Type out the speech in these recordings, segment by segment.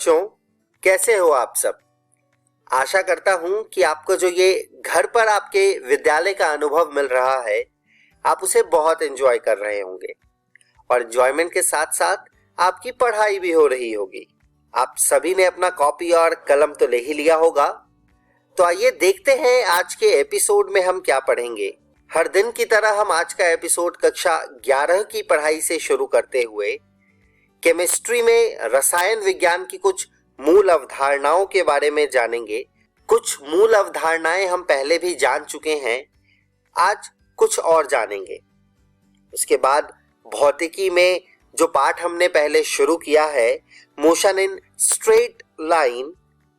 बच्चों, कैसे हो आप सब। आशा करता हूं कि आपको जो ये घर पर आपके विद्यालय का अनुभव मिल रहा है, आप उसे बहुत एंजॉय कर रहे होंगे और एंजॉयमेंट के साथ साथ आपकी पढ़ाई भी हो रही होगी। आप सभी ने अपना कॉपी और कलम तो ले ही लिया होगा। तो आइए देखते हैं आज के एपिसोड में हम क्या पढ़ेंगे। हर दिन की तरह हम आज का एपिसोड कक्षा 11 की पढ़ाई से शुरू करते हुए केमिस्ट्री में रसायन विज्ञान की कुछ मूल अवधारणाओं के बारे में जानेंगे। कुछ मूल अवधारणाएं हम पहले भी जान चुके हैं, आज कुछ और जानेंगे। उसके बाद भौतिकी में जो पाठ हमने पहले शुरू किया है, मोशन इन स्ट्रेट लाइन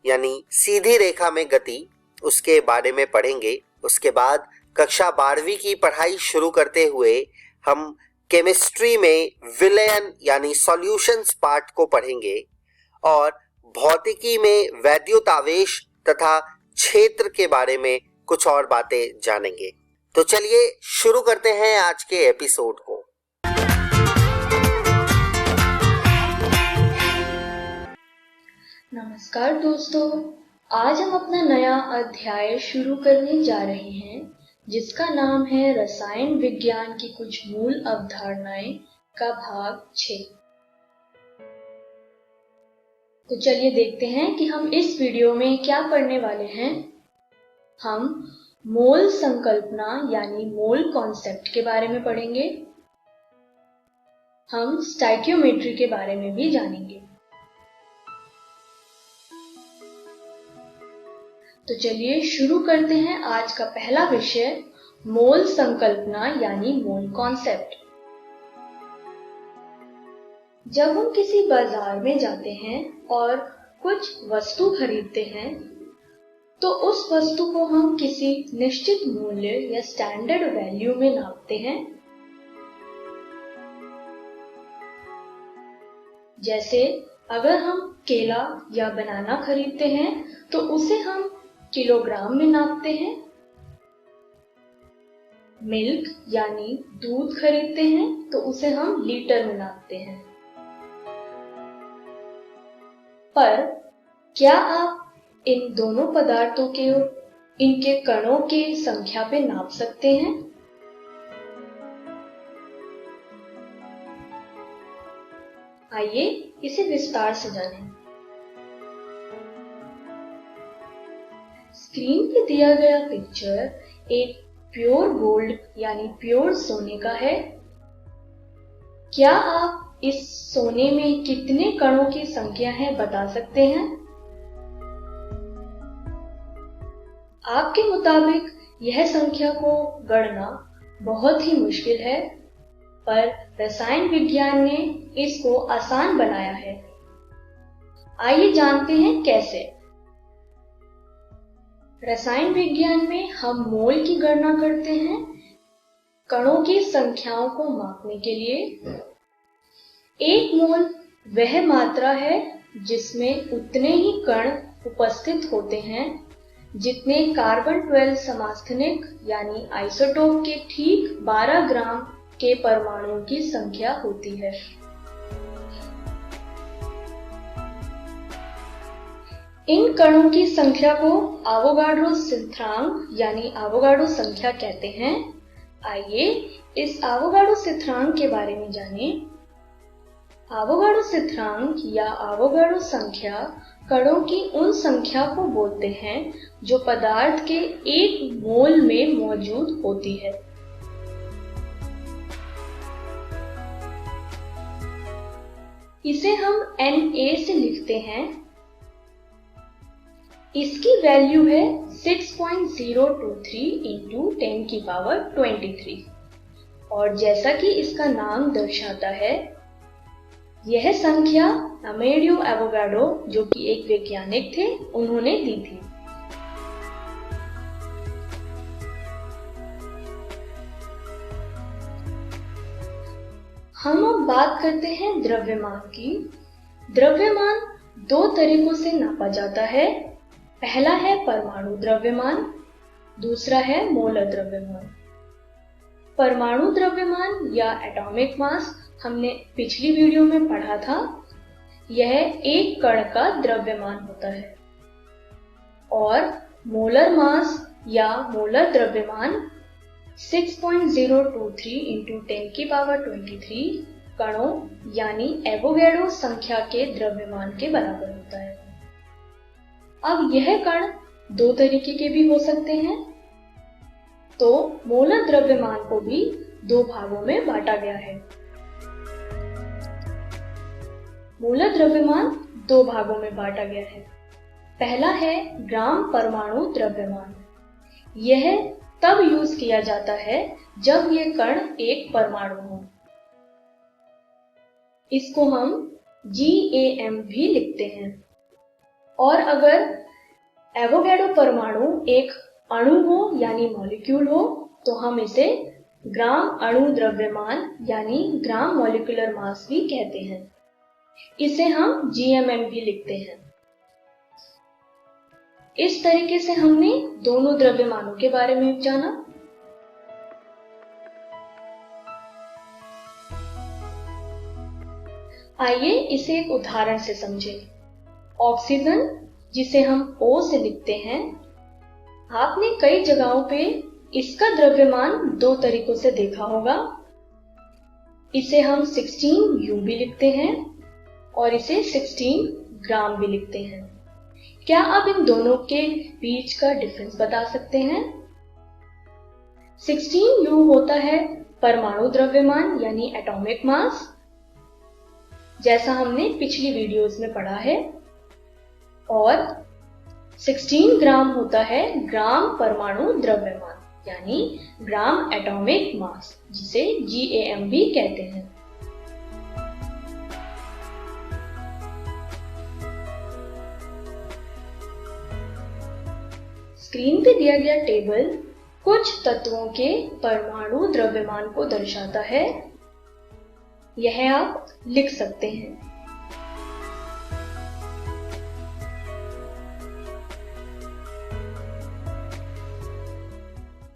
यानी सीधी रेखा में गति, उसके बारे में पढ़ेंगे। उसके बाद कक्षा 12वीं की पढ़ाई शुरू करते हुए हम केमिस्ट्री में विलयन यानी सॉल्यूशंस पार्ट को पढ़ेंगे और भौतिकी में वैद्युतावेश तथा क्षेत्र के बारे में कुछ और बातें जानेंगे। तो चलिए शुरू करते हैं आज के एपिसोड को। नमस्कार दोस्तों, आज हम अपना नया अध्याय शुरू करने जा रहे हैं जिसका नाम है रसायन विज्ञान की कुछ मूल अवधारणाएं का भाग 6। तो चलिए देखते हैं कि हम इस वीडियो में क्या पढ़ने वाले हैं। हम मोल संकल्पना यानी मोल कॉन्सेप्ट के बारे में पढ़ेंगे। हम स्टोइकियोमेट्री के बारे में भी जानेंगे। तो चलिए शुरू करते हैं आज का पहला विषय, मोल संकल्पना यानी मोल कॉन्सेप्ट। जब हम किसी बाजार में जाते हैं और कुछ वस्तु खरीदते हैं तो उस वस्तु को हम किसी निश्चित मूल्य या स्टैंडर्ड वैल्यू में नापते हैं। जैसे अगर हम केला या बनाना खरीदते हैं तो उसे हम किलोग्राम में नापते हैं। मिल्क यानी दूध खरीदते हैं तो उसे हम लीटर में नापते हैं। पर क्या आप इन दोनों पदार्थों के इनके कणों के संख्या पे नाप सकते हैं? आइए इसे विस्तार से जानें। स्क्रीन पे दिया गया पिक्चर एक प्योर गोल्ड यानी प्योर सोने का है। क्या आप इस सोने में कितने कणों की संख्या है बता सकते हैं? आपके मुताबिक यह संख्या को गणना बहुत ही मुश्किल है, पर रसायन विज्ञान ने इसको आसान बनाया है। आइए जानते हैं कैसे। रसायन विज्ञान में हम मोल की गणना करते हैं कणों की संख्याओं को मापने के लिए। एक मोल वह मात्रा है जिसमें उतने ही कण उपस्थित होते हैं जितने कार्बन 12 समस्थानिक यानी आइसोटोप के ठीक 12 ग्राम के परमाणुओं की संख्या होती है। इन कणों की संख्या को एवोगाड्रो स्थिरांक यानी एवोगाड्रो संख्या कहते हैं। आइए इस एवोगाड्रो स्थिरांक के बारे में जानें। एवोगाड्रो स्थिरांक या एवोगाड्रो संख्या कणों की उन संख्या को बोलते हैं जो पदार्थ के एक मोल में मौजूद होती है। इसे हम Na से लिखते हैं। इसकी वैल्यू है 6.023 इंटू 10 की पावर 23 और जैसा कि इसका नाम दर्शाता है, यह संख्या अमेडियो एवोगाड्रो जो कि एक वैज्ञानिक थे, उन्होंने दी थी। हम अब बात करते हैं द्रव्यमान की। द्रव्यमान दो तरीकों से नापा जाता है। पहला है परमाणु द्रव्यमान, दूसरा है मोलर द्रव्यमान। परमाणु द्रव्यमान या एटॉमिक मास हमने पिछली वीडियो में पढ़ा था। यह एक कण का द्रव्यमान होता है और मोलर मास या मोलर द्रव्यमान 6.023 into 10⁻23 कणों यानी एवोगैड्रो संख्या के द्रव्यमान के बराबर होता है। अब यह कण दो तरीके के भी हो सकते हैं, तो मोलर द्रव्यमान को भी दो भागों में बांटा गया है। मोलर द्रव्यमान दो भागों में बांटा गया है। पहला है ग्राम परमाणु द्रव्यमान। यह तब यूज किया जाता है जब यह कण एक परमाणु हो। इसको हम GAM भी लिखते हैं। और अगर एवोगैड्रो परमाणु एक अणु हो यानी मॉलिक्यूल हो तो हम इसे ग्राम अणु द्रव्यमान यानी ग्राम मॉलिक्यूलर मास भी कहते हैं। इसे हम GMM भी लिखते हैं। इस तरीके से हमने दोनों द्रव्यमानों के बारे में जाना। आइए इसे एक उदाहरण से समझें। ऑक्सीजन, जिसे हम O से लिखते हैं, आपने कई जगहों पे इसका द्रव्यमान दो तरीकों से देखा होगा। इसे हम 16U भी लिखते हैं और इसे 16 ग्राम भी लिखते हैं। क्या आप इन दोनों के बीच का डिफरेंस बता सकते हैं? 16U होता है परमाणु द्रव्यमान यानी एटॉमिक मास, जैसा हमने पिछली वीडियोस में पढ़ा है, और 16 ग्राम होता है ग्राम परमाणु द्रव्यमान यानी ग्राम एटॉमिक मास, जिसे GAM भी कहते हैं। स्क्रीन पे दिया गया टेबल कुछ तत्वों के परमाणु द्रव्यमान को दर्शाता है। यह आप लिख सकते हैं।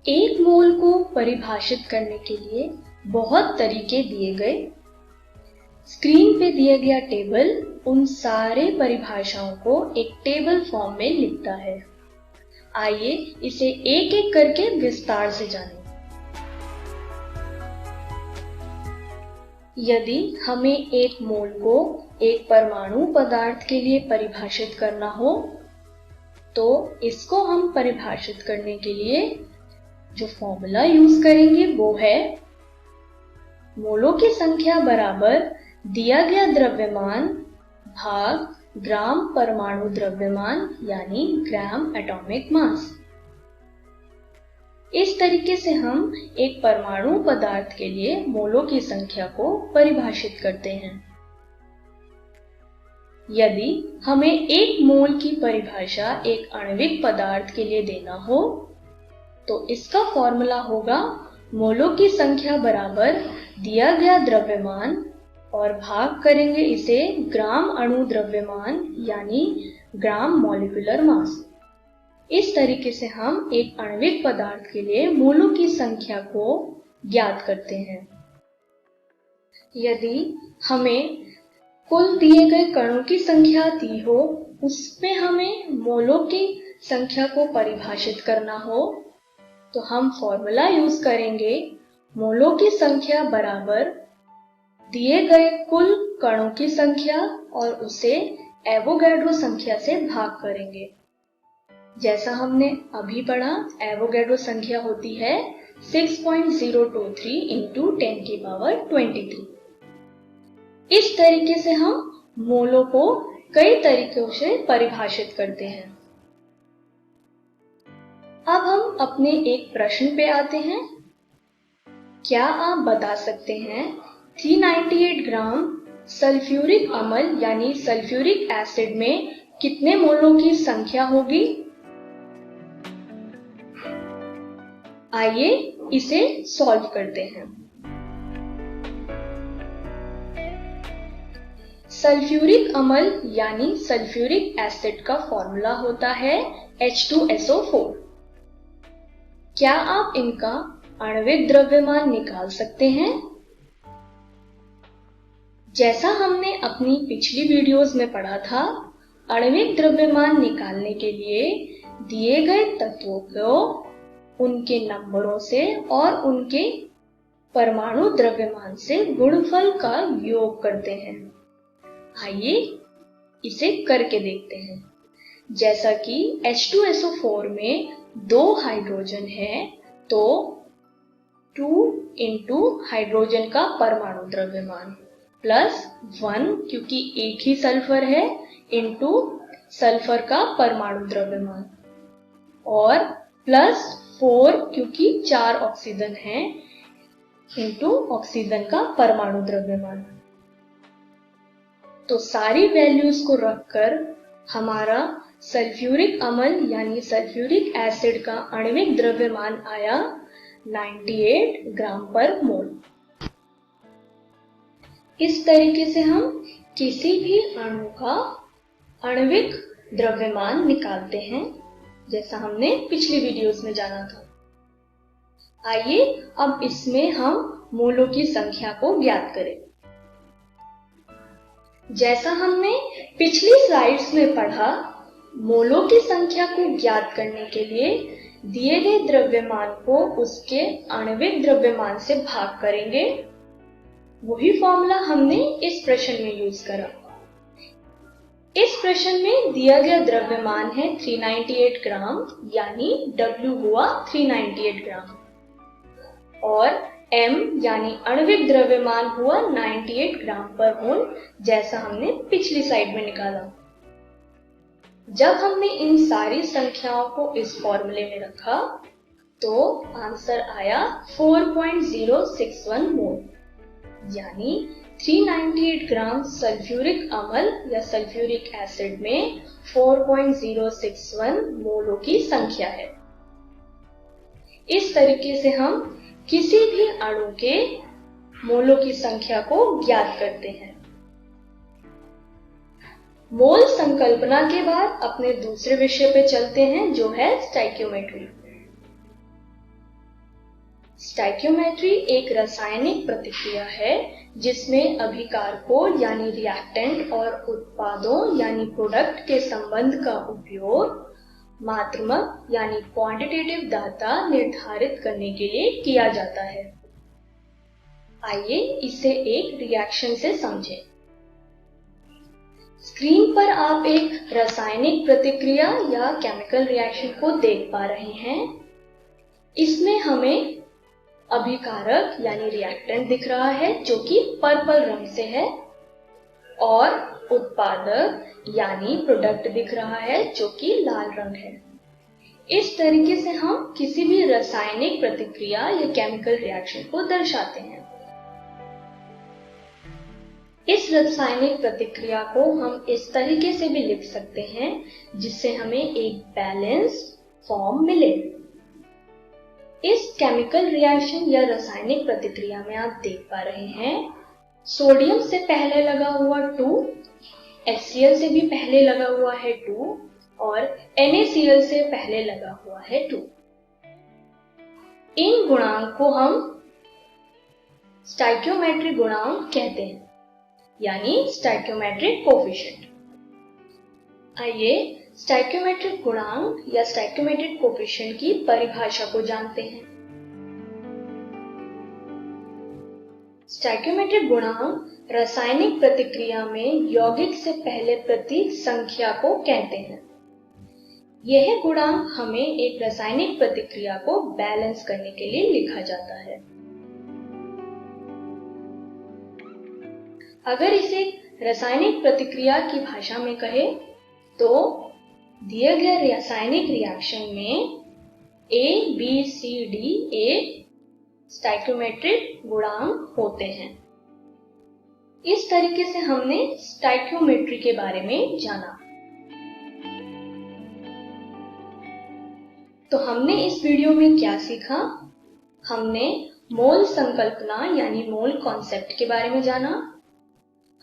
एक मोल को परिभाषित करने के लिए बहुत तरीके दिए गए। स्क्रीन पे दिया गया टेबल उन सारे परिभाषाओं को एक टेबल फॉर्म में लिखता है। आइए इसे एक एक करके विस्तार से जानें। यदि हमें एक मोल को एक परमाणु पदार्थ के लिए परिभाषित करना हो, तो इसको हम परिभाषित करने के लिए जो फॉर्मूला यूज करेंगे वो है मोलों की संख्या बराबर दिया गया द्रव्यमान भाग ग्राम परमाणु द्रव्यमान यानी ग्राम एटॉमिक मास। इस तरीके से हम एक परमाणु पदार्थ के लिए मोलों की संख्या को परिभाषित करते हैं। यदि हमें एक मोल की परिभाषा एक आणविक पदार्थ के लिए देना हो, तो इसका फॉर्मूला होगा मोलों की संख्या बराबर दिया गया द्रव्यमान और भाग करेंगे इसे ग्राम अणु द्रव्यमान यानी ग्राम मॉलिक्यूलर मास। इस तरीके से हम एक आणविक पदार्थ के लिए मोलों की संख्या को ज्ञात करते हैं। यदि हमें कुल दिए गए कणों की संख्या दी हो, उसमें हमें मोलों की संख्या को परिभाषित करना हो, तो हम फॉर्मूला यूज करेंगे मोलों की संख्या बराबर दिए गए कुल कणों की संख्या और उसे एवोगैड्रो संख्या से भाग करेंगे। जैसा हमने अभी पढ़ा, एवोगैड्रो संख्या होती है 6.023 into 10⁻23। इस तरीके से हम मोलों को कई तरीकों से परिभाषित करते हैं। अब हम अपने एक प्रश्न पे आते हैं। क्या आप बता सकते हैं 398 ग्राम सल्फ्यूरिक अम्ल यानी सल्फ्यूरिक एसिड में कितने मोलों की संख्या होगी? आइए इसे सॉल्व करते हैं। सल्फ्यूरिक अम्ल यानी सल्फ्यूरिक एसिड का फॉर्मूला होता है H2SO4। क्या आप इनका आणविक द्रव्यमान निकाल सकते हैं? जैसा हमने अपनी पिछली वीडियोस में पढ़ा था, आणविक द्रव्यमान निकालने के लिए दिए गए तत्वों को उनके नंबरों से और उनके परमाणु द्रव्यमान से गुणनफल का योग करते हैं। आइए इसे करके देखते हैं। जैसा कि H2SO4 में 2 हाइड्रोजन है, तो 2 इंटू हाइड्रोजन का परमाणु द्रव्यमान प्लस 1 क्योंकि एक ही सल्फर है इंटू सल्फर का परमाणु द्रव्यमान और प्लस 4 क्योंकि 4 ऑक्सीजन है इंटू ऑक्सीजन का परमाणु द्रव्यमान। तो सारी वैल्यूज को रखकर हमारा सल्फ्यूरिक अम्ल यानी सल्फ्यूरिक एसिड का आणविक द्रव्यमान आया 98 ग्राम पर मोल। इस तरीके से हम किसी भी अणु का आणविक द्रव्यमान निकालते हैं, जैसा हमने पिछली वीडियोस में जाना था। आइए अब इसमें हम मोलों की संख्या को ज्ञात करें। जैसा हमने पिछली स्लाइड्स में पढ़ा, मोलों की संख्या को ज्ञात करने के लिए दिए गए द्रव्यमान को उसके आणविक द्रव्यमान से भाग करेंगे। वही फॉर्मूला हमने इस प्रश्न में यूज करा। इस प्रश्न में दिया गया द्रव्यमान है 398 ग्राम, यानी W हुआ 398 ग्राम और M यानी आणविक द्रव्यमान हुआ 98 ग्राम पर मोल, जैसा हमने पिछली स्लाइड में निकाला। जब हमने इन सारी संख्याओं को इस फॉर्मूले में रखा तो आंसर आया 4.061 मोल, यानी 398 ग्राम सल्फ्यूरिक अम्ल या सल्फ्यूरिक एसिड में 4.061 मोलों की संख्या है। इस तरीके से हम किसी भी अणु के मोलों की संख्या को ज्ञात करते हैं। मोल संकल्पना के बाद अपने दूसरे विषय पे चलते हैं, जो है स्टाइकियोमेट्री। स्टाइकियोमेट्री एक रासायनिक प्रतिक्रिया है जिसमें अभिकारकों यानी रिएक्टेंट और उत्पादों यानी प्रोडक्ट के संबंध का उपयोग मात्रात्मक यानी क्वांटिटेटिव डाटा निर्धारित करने के लिए किया जाता है। आइए इसे एक रिएक्शन से समझें। स्क्रीन पर आप एक रासायनिक प्रतिक्रिया या केमिकल रिएक्शन को देख पा रहे हैं। इसमें हमें अभिकारक यानी रिएक्टेंट दिख रहा है जो कि पर्पल रंग से है और उत्पादक यानी प्रोडक्ट दिख रहा है जो कि लाल रंग है। इस तरीके से हम किसी भी रासायनिक प्रतिक्रिया या केमिकल रिएक्शन को दर्शाते हैं। इस रासायनिक प्रतिक्रिया को हम इस तरीके से भी लिख सकते हैं जिससे हमें एक बैलेंस्ड फॉर्म मिले। इस केमिकल रिएक्शन या रासायनिक प्रतिक्रिया में आप देख पा रहे हैं सोडियम से पहले लगा हुआ 2, HCl से भी पहले लगा हुआ है 2 और NaCl से पहले लगा हुआ है 2। इन गुणांक को हम स्टाइकियोमेट्रिक गुणांक कहते हैं, यानी स्टाइकियोमेट्रिक कोफिशिएंट। आइए स्टाइकियोमेट्रिक गुणांक या स्टाइकियोमेट्रिक कोफिशिएंट की परिभाषा को जानते हैं। स्टाइकियोमेट्रिक गुणांक रासायनिक प्रतिक्रिया में यौगिक से पहले प्रतीक संख्या को कहते हैं। यह गुणांक हमें एक रासायनिक प्रतिक्रिया को बैलेंस करने के लिए लिखा जाता है। अगर इसे रासायनिक प्रतिक्रिया की भाषा में कहे तो दिए गए रासायनिक रिएक्शन में A, B, C, D एक स्टाइकियोमेट्रिक गुणांक होते हैं। इस तरीके से हमने स्टाइकियोमेट्री के बारे में जाना। तो हमने इस वीडियो में क्या सीखा? हमने मोल संकल्पना यानी मोल कॉन्सेप्ट के बारे में जाना।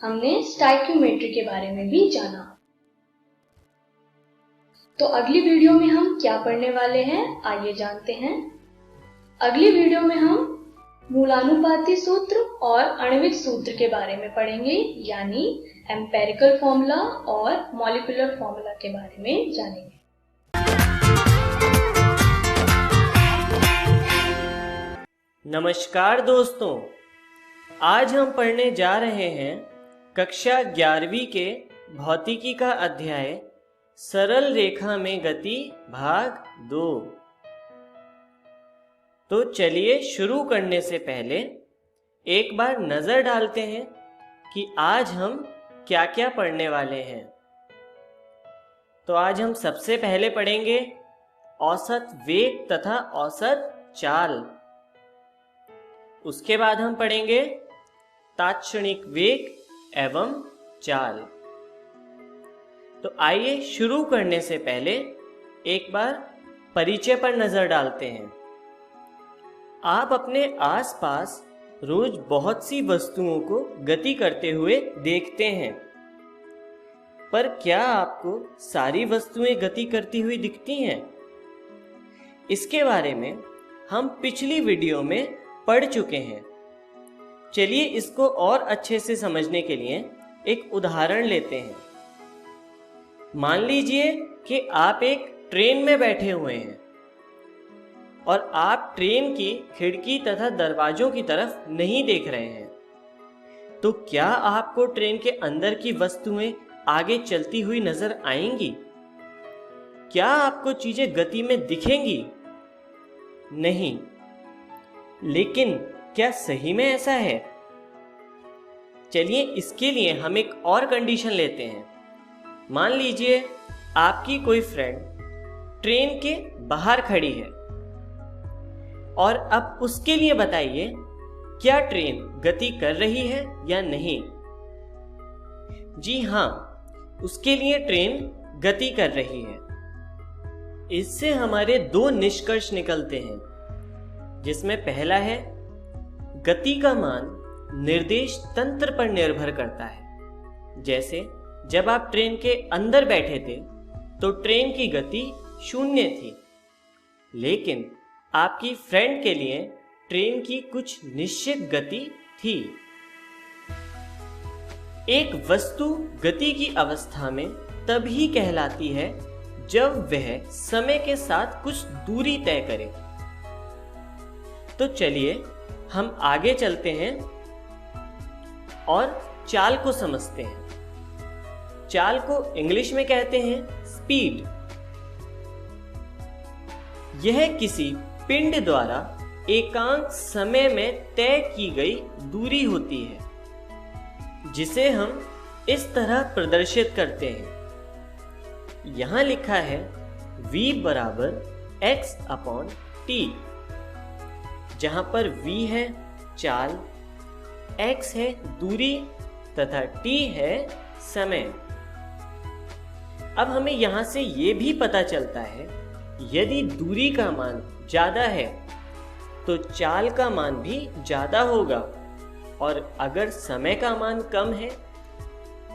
हमने स्टाइकियोमेट्री के बारे में भी जाना। तो अगली वीडियो में हम क्या पढ़ने वाले हैं, आइए जानते हैं। अगली वीडियो में हम मूलानुपाती सूत्र और आणविक सूत्र के बारे में पढ़ेंगे, यानी एम्पेरिकल फॉर्मूला और मॉलिक्यूलर फॉर्मूला के बारे में जानेंगे। नमस्कार दोस्तों, आज हम पढ़ने जा रहे हैं कक्षा 11वीं के भौतिकी का अध्याय सरल रेखा में गति भाग 2। तो चलिए शुरू करने से पहले एक बार नजर डालते हैं कि आज हम क्या क्या पढ़ने वाले हैं। तो आज हम सबसे पहले पढ़ेंगे औसत वेग तथा औसत चाल। उसके बाद हम पढ़ेंगे तात्क्षणिक वेग एवं चाल। तो आइए शुरू करने से पहले एक बार परिचय पर नजर डालते हैं। आप अपने आसपास रोज बहुत सी वस्तुओं को गति करते हुए देखते हैं, पर क्या आपको सारी वस्तुएं गति करती हुई दिखती हैं? इसके बारे में हम पिछली वीडियो में पढ़ चुके हैं। चलिए इसको और अच्छे से समझने के लिए एक उदाहरण लेते हैं। मान लीजिए कि आप एक ट्रेन में बैठे हुए हैं और आप ट्रेन की खिड़की तथा दरवाजों की तरफ नहीं देख रहे हैं, तो क्या आपको ट्रेन के अंदर की वस्तुएं आगे चलती हुई नजर आएंगी? क्या आपको चीजें गति में दिखेंगी? नहीं। लेकिन क्या सही में ऐसा है? चलिए इसके लिए हम एक और कंडीशन लेते हैं। मान लीजिए आपकी कोई फ्रेंड ट्रेन के बाहर खड़ी है और अब उसके लिए बताइए क्या ट्रेन गति कर रही है या नहीं। जी हाँ, उसके लिए ट्रेन गति कर रही है। इससे हमारे दो निष्कर्ष निकलते हैं, जिसमें पहला है गति का मान निर्देश तंत्र पर निर्भर करता है। जैसे जब आप ट्रेन के अंदर बैठे थे तो ट्रेन की गति 0 थी, लेकिन आपकी फ्रेंड के लिए ट्रेन की कुछ निश्चित गति थी। एक वस्तु गति की अवस्था में तभी कहलाती है जब वह समय के साथ कुछ दूरी तय करे। तो चलिए हम आगे चलते हैं और चाल को समझते हैं। चाल को इंग्लिश में कहते हैं स्पीड। यह किसी पिंड द्वारा एकांक समय में तय की गई दूरी होती है, जिसे हम इस तरह प्रदर्शित करते हैं। यहां लिखा है v बराबर x/t, जहां पर v है चाल, x है दूरी तथा t है समय। अब हमें यहां से यह भी पता चलता है यदि दूरी का मान ज्यादा है तो चाल का मान भी ज्यादा होगा, और अगर समय का मान कम है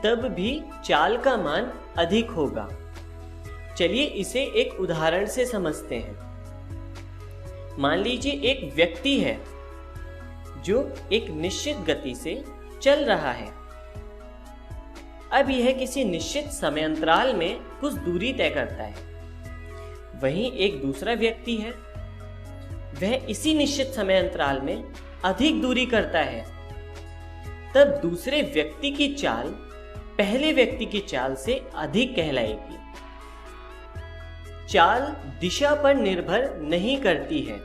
तब भी चाल का मान अधिक होगा। चलिए इसे एक उदाहरण से समझते हैं। मान लीजिए एक व्यक्ति है जो एक निश्चित गति से चल रहा है। अब यह किसी निश्चित समय अंतराल में कुछ दूरी तय करता है। वहीं एक दूसरा व्यक्ति है, वह इसी निश्चित समय अंतराल में अधिक दूरी करता है। तब दूसरे व्यक्ति की चाल पहले व्यक्ति की चाल से अधिक कहलाएगी। चाल दिशा पर निर्भर नहीं करती है,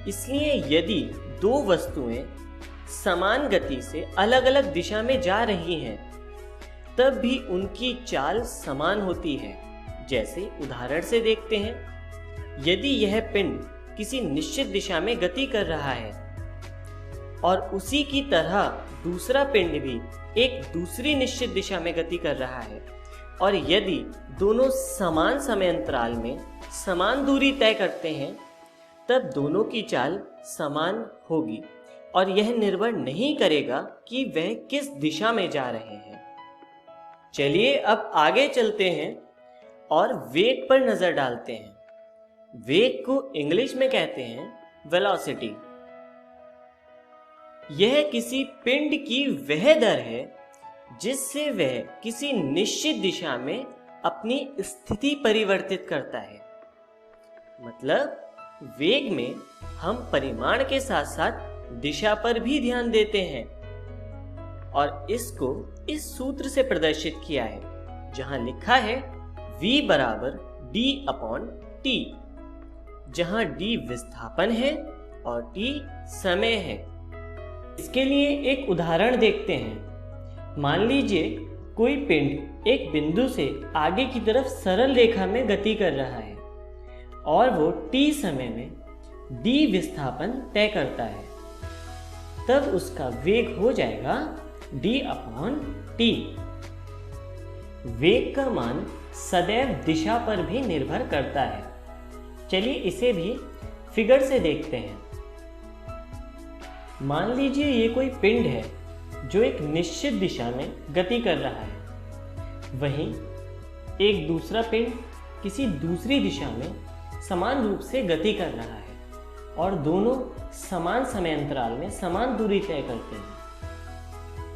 इसलिए यदि दो वस्तुएं समान गति से अलग अलग दिशा में जा रही हैं, तब भी उनकी चाल समान होती है। जैसे उदाहरण से देखते हैं, यदि यह पिंड किसी निश्चित दिशा में गति कर रहा है और उसी की तरह दूसरा पिंड भी एक दूसरी निश्चित दिशा में गति कर रहा है, और यदि दोनों समान समय अंतराल में समान दूरी तय करते हैं, तब दोनों की चाल समान होगी और यह निर्भर नहीं करेगा कि वह किस दिशा में जा रहे हैं। चलिए अब आगे चलते हैं और वेग पर नजर डालते हैं। वेग को इंग्लिश में कहते हैं वेलोसिटी। यह किसी पिंड की वह दर है जिससे वह किसी निश्चित दिशा में अपनी स्थिति परिवर्तित करता है। मतलब वेग में हम परिमाण के साथ साथ दिशा पर भी ध्यान देते हैं और इसको इस सूत्र से प्रदर्शित किया है जहां लिखा है v बराबर d/t, जहां d विस्थापन है और t समय है। इसके लिए एक उदाहरण देखते हैं। मान लीजिए कोई पिंड एक बिंदु से आगे की तरफ सरल रेखा में गति कर रहा है और वो t समय में d विस्थापन तय करता है, तब उसका वेग हो जाएगा d/t। वेग का मान सदैव दिशा पर भी निर्भर करता है। चलिए इसे भी फिगर से देखते हैं। मान लीजिए ये कोई पिंड है जो एक निश्चित दिशा में गति कर रहा है, वहीं एक दूसरा पिंड किसी दूसरी दिशा में समान रूप से गति कर रहा है और दोनों समान समय अंतराल में समान दूरी तय करते हैं,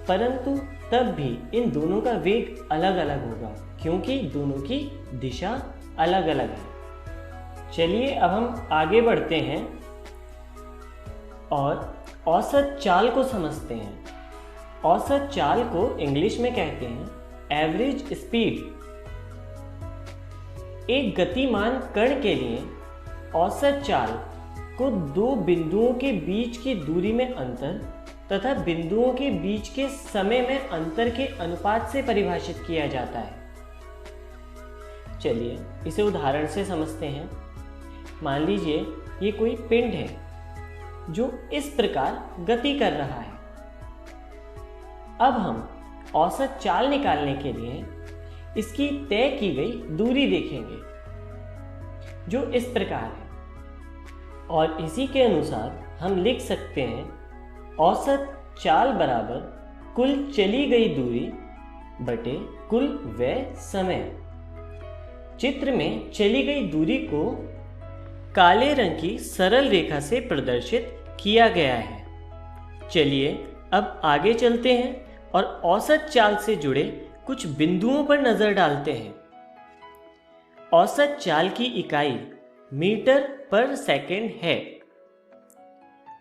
परंतु तब भी इन दोनों का वेग अलग अलग होगा क्योंकि दोनों की दिशा अलग अलग है। चलिए अब हम आगे बढ़ते हैं और औसत चाल को समझते हैं। औसत चाल को इंग्लिश में कहते हैं एवरेज स्पीड। एक गतिमान कण के लिए औसत चाल को दो बिंदुओं के बीच की दूरी में अंतर तथा बिंदुओं के बीच के समय में अंतर के अनुपात से परिभाषित किया जाता है। चलिए इसे उदाहरण से समझते हैं। मान लीजिए ये कोई पिंड है जो इस प्रकार गति कर रहा है। अब हम औसत चाल निकालने के लिए इसकी तय की गई दूरी देखेंगे जो इस प्रकार है और इसी के अनुसार हम लिख सकते हैं औसत चाल बराबर कुल चली गई दूरी बटे कुल व्यय समय। चित्र में चली गई दूरी को काले रंग की सरल रेखा से प्रदर्शित किया गया है। चलिए अब आगे चलते हैं और औसत चाल से जुड़े कुछ बिंदुओं पर नजर डालते हैं। औसत चाल की इकाई मीटर पर सेकंड है।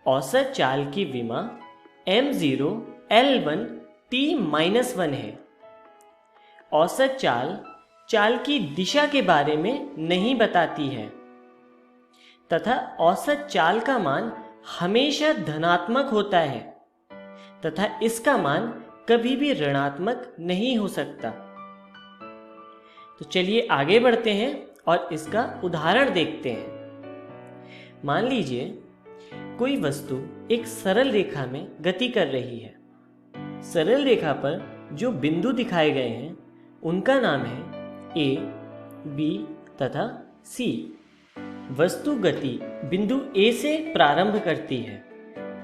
औसत चाल की विमा m0 L1 t-1 है। औसत चाल की दिशा के बारे में नहीं बताती है तथा औसत चाल का मान हमेशा धनात्मक होता है तथा इसका मान कभी भी ऋणात्मक नहीं हो सकता। तो चलिए आगे बढ़ते हैं और इसका उदाहरण देखते हैं। मान लीजिए कोई वस्तु एक सरल रेखा में गति कर रही है। सरल रेखा पर जो बिंदु दिखाए गए हैं उनका नाम है A, B तथा C। वस्तु गति बिंदु A से प्रारंभ करती है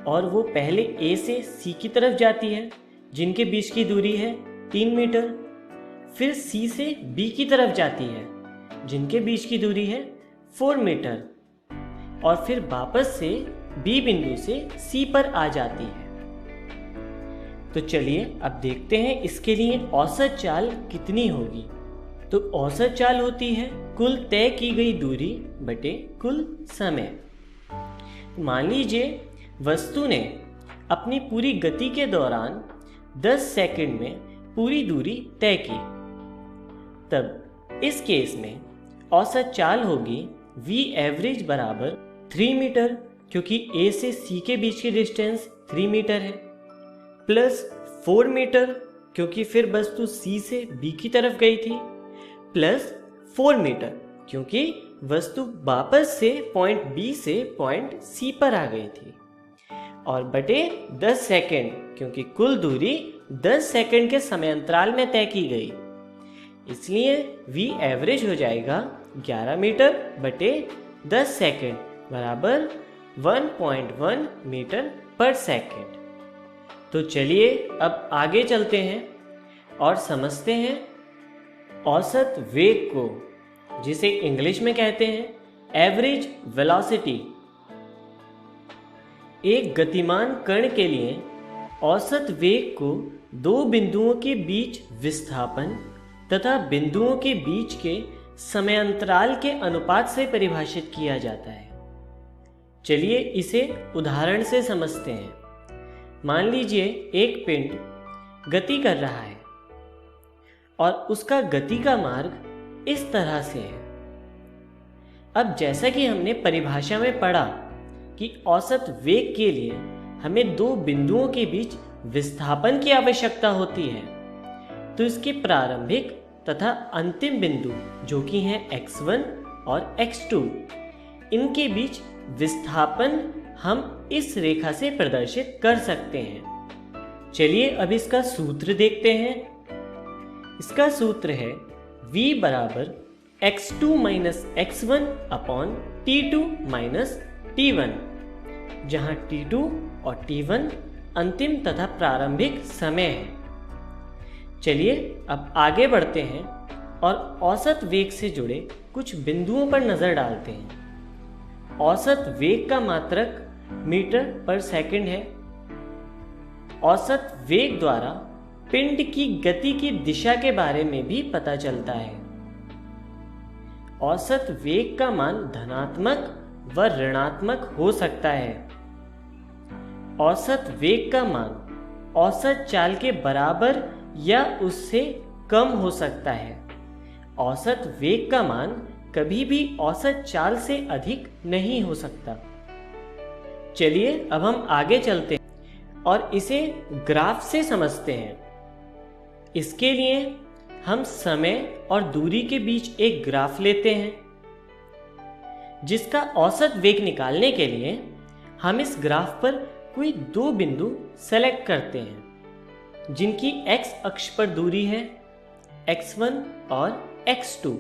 और वो पहले A से C की तरफ जाती है जिनके बीच की दूरी है 3 मीटर। फिर C से B की तरफ जाती है जिनके बीच की दूरी है 4 मीटर और फिर वापस से B बिंदु से C पर आ जाती है। तो चलिए अब देखते हैं इसके लिए औसत चाल कितनी होगी। तो औसत चाल होती है कुल तय की गई दूरी बटे कुल समय। मान लीजिए वस्तु ने अपनी पूरी गति के दौरान 10 सेकंड में पूरी दूरी तय की, तब इस केस में औसत चाल होगी v एवरेज बराबर 3 मीटर, क्योंकि A से C के बीच की डिस्टेंस 3 मीटर है, प्लस 4 मीटर क्योंकि फिर वस्तु C से B की तरफ गई थी, प्लस 4 मीटर क्योंकि वस्तु वापस से पॉइंट B से पॉइंट C पर आ गई थी, और बटे 10 सेकेंड क्योंकि कुल दूरी 10 सेकेंड के समय अंतराल में तय की गई। इसलिए v एवरेज हो जाएगा 11 मीटर बटे 10 सेकेंड बराबर 1.1 मीटर पर सेकेंड। तो चलिए अब आगे चलते हैं और समझते हैं औसत वेग को, जिसे इंग्लिश में कहते हैं एवरेज वेलोसिटी। एक गतिमान कण के लिए औसत वेग को दो बिंदुओं के बीच विस्थापन तथा बिंदुओं के बीच के समयांतराल के अनुपात से परिभाषित किया जाता है। चलिए इसे उदाहरण से समझते हैं। मान लीजिए एक पिंड गति कर रहा है और उसका गति का मार्ग इस तरह से है। अब जैसा कि हमने परिभाषा में पढ़ा कि औसत वेग के लिए हमें दो बिंदुओं के बीच विस्थापन की आवश्यकता होती है, तो इसके प्रारंभिक तथा अंतिम बिंदु जो कि हैं x1 और x2, इनके बीच विस्थापन हम इस रेखा से प्रदर्शित कर सकते हैं। चलिए अब इसका सूत्र देखते हैं। इसका सूत्र है v बराबर x2 minus x1 upon t2 minus t1, जहाँ t2 और t1 अंतिम तथा प्रारंभिक समय है। चलिए अब आगे बढ़ते हैं और औसत वेग से जुड़े कुछ बिंदुओं पर नजर डालते हैं। औसत वेग का मात्रक मीटर पर सेकंड है। औसत वेग द्वारा पिंड की गति की दिशा के बारे में भी पता चलता है। औसत वेग का मान धनात्मक व ऋणात्मक हो सकता है। औसत वेग का मान औसत चाल के बराबर या उससे कम हो सकता है। औसत वेग का मान कभी भी औसत चाल से अधिक नहीं हो सकता। चलिए अब हम आगे चलते हैं और इसे ग्राफ से समझते हैं। इसके लिए हम समय और दूरी के बीच एक ग्राफ लेते हैं, जिसका औसत वेग निकालने के लिए हम इस ग्राफ पर कोई दो बिंदु सेलेक्ट करते हैं, जिनकी x अक्ष पर दूरी है x1 और x2।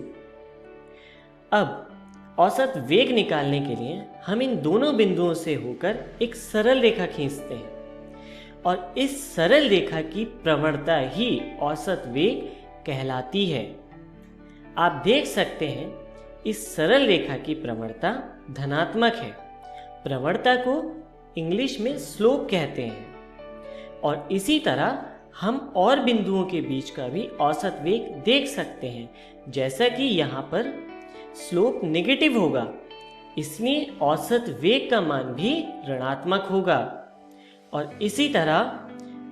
अब औसत वेग निकालने के लिए हम इन दोनों बिंदुओं से होकर एक सरल रेखा खींचते हैं और इस सरल रेखा की प्रवणता ही औसत वेग कहलाती है। आप देख सकते हैं इस सरल रेखा की प्रवणता धनात्मक है। प्रवणता को इंग्लिश में स्लोप कहते हैं। और इसी तरह हम और बिंदुओं के बीच का भी औसत वेग देख सकते हैं। जैसा कि यहाँ पर स्लोप नेगेटिव होगा, इसलिए औसत वेग का मान भी ऋणात्मक होगा। और इसी तरह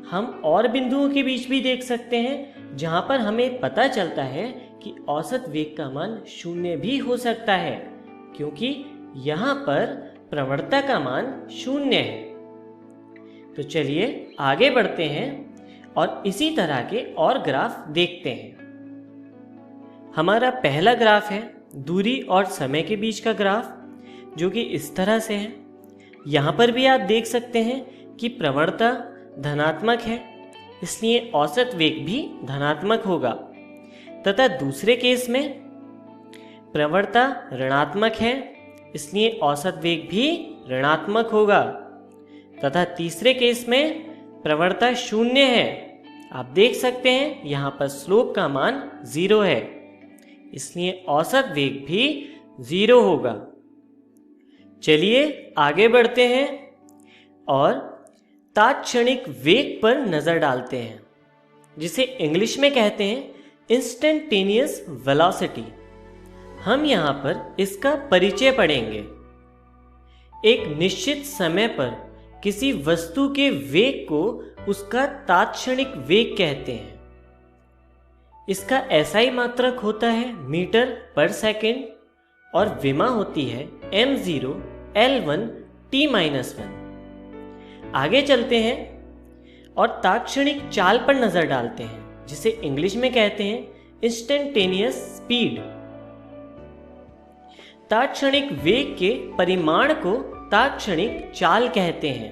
हम और बिंदुओं के बीच भी देख सकते हैं, जहाँ पर हमें पता चलता है कि औसत वेग का मान 0 भी हो सकता है, क्योंकि यहाँ पर प्रवणता का मान 0 है। तो चलिए आगे बढ़ते हैं और इसी तरह के और ग्राफ देखते हैं। हमारा पहला ग्राफ है दूरी और समय के बीच का ग्राफ, जो कि इस तरह से है। यहाँ पर भी आप देख सकते हैं कि प्रवणता धनात्मक है, इसलिए औसत वेग भी धनात्मक होगा। तथा दूसरे केस में प्रवणता ऋणात्मक है, इसलिए औसत वेग भी ऋणात्मक होगा। तथा तीसरे केस में प्रवणता 0 है। आप देख सकते हैं यहाँ पर स्लोप का मान 0 है, इसलिए औसत वेग भी 0 होगा। चलिए आगे बढ़ते हैं और तात्क्षणिक वेग पर नजर डालते हैं, जिसे इंग्लिश में कहते हैं इंस्टेंटेनियस वेलोसिटी। हम यहाँ पर इसका परिचय पढ़ेंगे। एक निश्चित समय पर किसी वस्तु के वेग को उसका तात्क्षणिक वेग कहते हैं। इसका SI मात्रक होता है मीटर पर सेकेंड और विमा होती है m0 L1 t-1। आगे चलते हैं और तात्क्षणिक चाल पर नजर डालते हैं, जिसे इंग्लिश में कहते हैं इंस्टेंटेनियस स्पीड। तात्क्षणिक वेग के परिमाण को तात्क्षणिक चाल कहते हैं।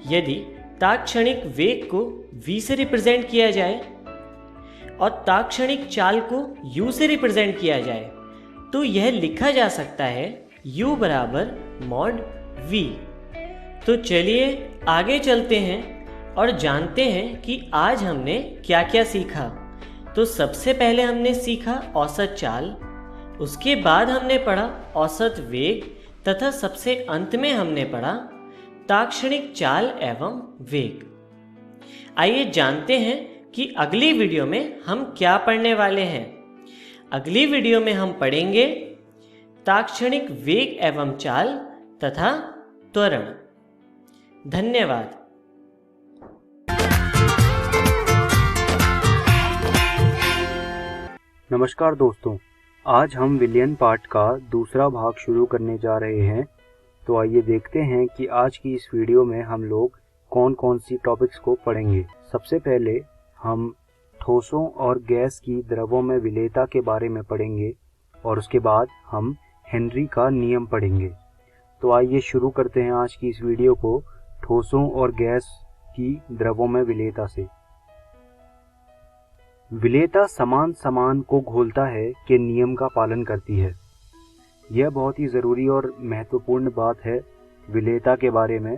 यदि तात्क्षणिक वेग को v से रिप्रेजेंट किया जाए और तात्क्षणिक चाल को u से रिप्रेजेंट किया जाए, तो यह लिखा जा सकता है u बराबर मॉड v। तो चलिए आगे चलते हैं और जानते हैं कि आज हमने क्या क्या सीखा। तो सबसे पहले हमने सीखा औसत चाल, उसके बाद हमने पढ़ा औसत वेग, तथा सबसे अंत में हमने पढ़ा ताक्षणिक चाल एवं वेग। आइए जानते हैं कि अगली वीडियो में हम क्या पढ़ने वाले हैं। अगली वीडियो में हम पढ़ेंगे ताक्षणिक वेग एवं चाल तथा त्वरण। धन्यवाद। नमस्कार दोस्तों, आज हम विलियन पार्ट का दूसरा भाग शुरू करने जा रहे हैं। तो आइए देखते हैं कि आज की इस वीडियो में हम लोग कौन कौन सी टॉपिक्स को पढ़ेंगे। सबसे पहले हम ठोसों और गैस की द्रवों में विलेयता के बारे में पढ़ेंगे और उसके बाद हम हेनरी का नियम पढ़ेंगे। तो आइए शुरू करते हैं आज की इस वीडियो को ठोसों और गैस की द्रवों में विलेयता से। विलेयता समान समान को घोलता है के नियम का पालन करती है। यह बहुत ही ज़रूरी और महत्वपूर्ण बात है विलेयता के बारे में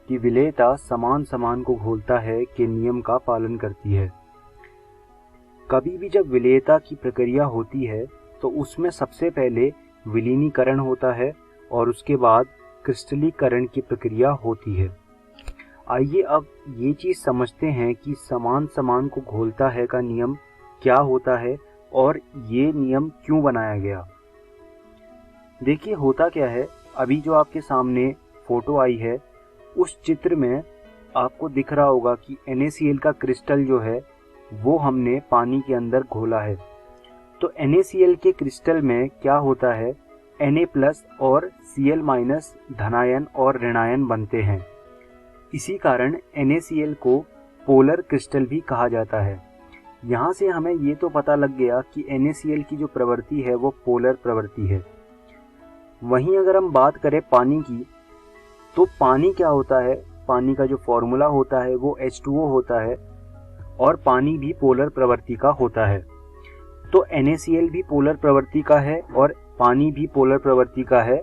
कि विलेयता समान समान को घोलता है के नियम का पालन करती है। कभी भी जब विलेयता की प्रक्रिया होती है तो उसमें सबसे पहले विलीनीकरण होता है और उसके बाद क्रिस्टलीकरण की प्रक्रिया होती है। आइए अब ये चीज़ समझते हैं कि समान समान को घोलता है का नियम क्या होता है और ये नियम क्यों बनाया गया। देखिए होता क्या है, अभी जो आपके सामने फोटो आई है उस चित्र में आपको दिख रहा होगा कि NaCl का क्रिस्टल जो है वो हमने पानी के अंदर घोला है। तो NaCl के क्रिस्टल में क्या होता है, Na+ और Cl- धनायन और ऋणायन बनते हैं। इसी कारण NaCl को पोलर क्रिस्टल भी कहा जाता है। यहाँ से हमें ये तो पता लग गया कि NaCl की जो प्रवृत्ति है वो पोलर प्रवृत्ति है। वहीं अगर हम बात करें पानी की, तो पानी क्या होता है, पानी का जो फॉर्मूला होता है वो H2O होता है और पानी भी पोलर प्रवृत्ति का होता है। तो NaCl भी पोलर प्रवृत्ति का है और पानी भी पोलर प्रवृत्ति का है,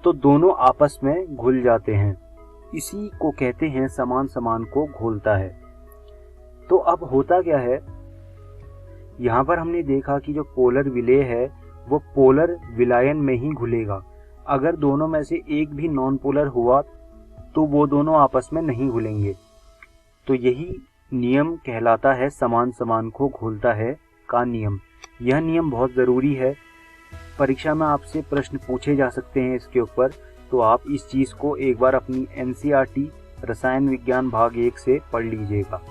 तो दोनों आपस में घुल जाते हैं। इसी को कहते हैं समान समान को घोलता है। तो अब होता क्या है, यहाँ पर हमने देखा कि जो पोलर विलेय है वो पोलर विलायन में ही घुलेगा। अगर दोनों में से एक भी नॉन पोलर हुआ तो वो दोनों आपस में नहीं घुलेंगे। तो यही नियम कहलाता है समान समान को घोलता है का नियम। यह नियम बहुत ज़रूरी है, परीक्षा में आपसे प्रश्न पूछे जा सकते हैं इसके ऊपर। तो आप इस चीज़ को एक बार अपनी NCERT रसायन विज्ञान भाग 1 से पढ़ लीजिएगा।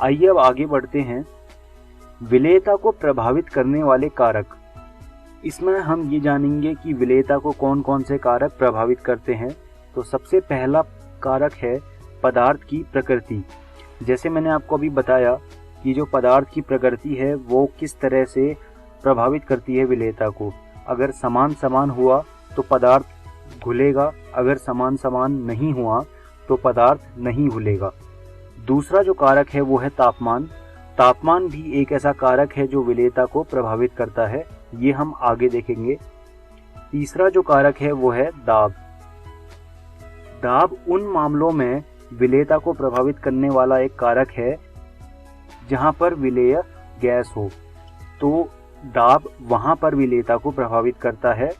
आइए अब आगे बढ़ते हैं। विलेयता को प्रभावित करने वाले कारक। इसमें हम ये जानेंगे कि विलेयता को कौन कौन से कारक प्रभावित करते हैं। तो सबसे पहला कारक है पदार्थ की प्रकृति। जैसे मैंने आपको अभी बताया कि जो पदार्थ की प्रकृति है वो किस तरह से प्रभावित करती है विलेयता को। अगर समान समान हुआ तो पदार्थ घुलेगा, अगर समान समान नहीं हुआ तो पदार्थ नहीं घुलेगा। दूसरा जो कारक है वो है तापमान। तापमान भी एक ऐसा कारक है जो विलेयता को प्रभावित करता है, ये हम आगे देखेंगे। तीसरा जो कारक है वो है दाब। दाब उन मामलों में विलेयता को प्रभावित करने वाला एक कारक है जहां पर विलेय गैस हो। तो दाब वहां पर विलेयता को प्रभावित करता है।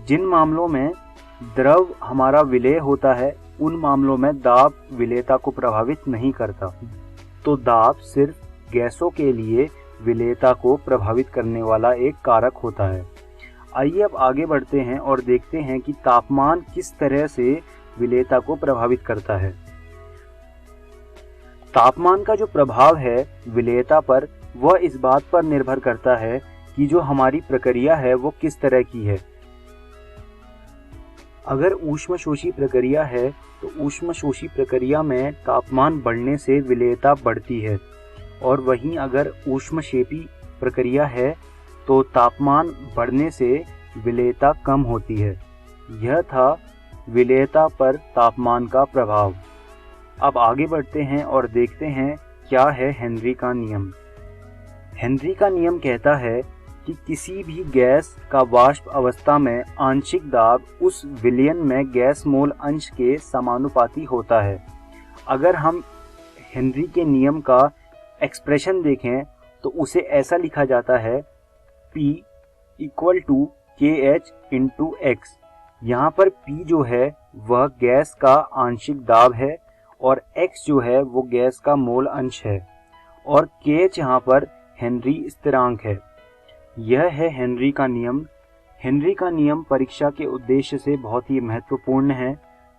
जिन मामलों में द्रव हमारा विलेय होता है उन मामलों में दाब विलेयता को प्रभावित नहीं करता। तो दाब सिर्फ गैसों के लिए विलेयता को प्रभावित करने वाला एक कारक होता है। आइए अब आगे बढ़ते हैं और देखते हैं कि तापमान किस तरह से विलेयता को प्रभावित करता है। तापमान का जो प्रभाव है विलेयता पर वह इस बात पर निर्भर करता है कि जो हमारी प्रक्रिया है वो किस तरह की है। अगर ऊष्मशोषी प्रक्रिया है तो ऊष्मशोषी प्रक्रिया में तापमान बढ़ने से विलेयता बढ़ती है, और वहीं अगर ऊष्मक्षेपी प्रक्रिया है तो तापमान बढ़ने से विलेयता कम होती है। यह था विलेयता पर तापमान का प्रभाव। अब आगे बढ़ते हैं और देखते हैं क्या है हेनरी का नियम। हेनरी का नियम कहता है कि किसी भी गैस का वाष्प अवस्था में आंशिक दाब उस विलयन में गैस मोल अंश के समानुपाती होता है। अगर हम हेनरी के नियम का एक्सप्रेशन देखें तो उसे ऐसा लिखा जाता है P = KH × X, यहाँ पर P जो है वह गैस का आंशिक दाब है और X जो है वो गैस का मोल अंश है और KH यहाँ पर हेनरी स्थिरांक है। यह है हेनरी का नियम। हेनरी का नियम परीक्षा के उद्देश्य से बहुत ही महत्वपूर्ण है,